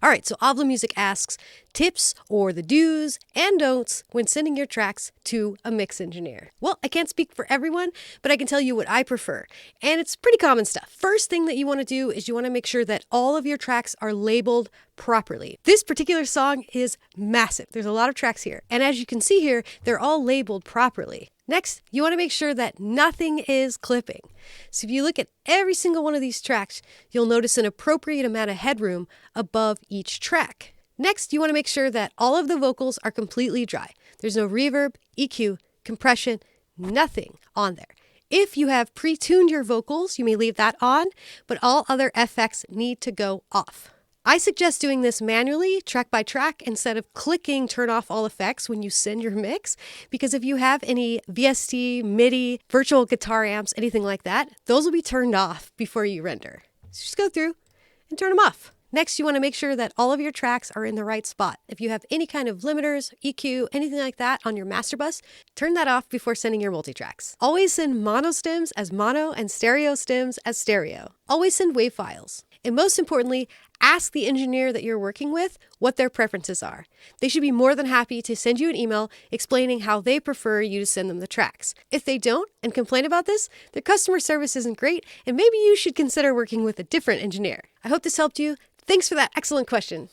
All right, so Obla Music asks tips or the do's and don'ts when sending your tracks to a mix engineer. Well, I can't speak for everyone, but I can tell you what I prefer. And it's pretty common stuff. First thing that you want to do is you want to make sure that all of your tracks are labeled properly. This particular song is massive. There's a lot of tracks here. And as you can see here, they're all labeled properly. Next, you want to make sure that nothing is clipping. So if you look at every single one of these tracks, you'll notice an appropriate amount of headroom above each track. Next, you want to make sure that all of the vocals are completely dry. There's no reverb, EQ, compression, nothing on there. If you have pre-tuned your vocals, you may leave that on, but all other effects need to go off. I suggest doing this manually, track by track, instead of clicking turn off all effects when you send your mix, because if you have any VST, MIDI, virtual guitar amps, anything like that, those will be turned off before you render. So just go through and turn them off. Next, you want to make sure that all of your tracks are in the right spot. If you have any kind of limiters, EQ, anything like that on your master bus, turn that off before sending your multitracks. Always send mono stems as mono and stereo stems as stereo. Always send WAV files. And most importantly, ask the engineer that you're working with what their preferences are. They should be more than happy to send you an email explaining how they prefer you to send them the tracks. If they don't and complain about this, their customer service isn't great, and maybe you should consider working with a different engineer. I hope this helped you. Thanks for that excellent question.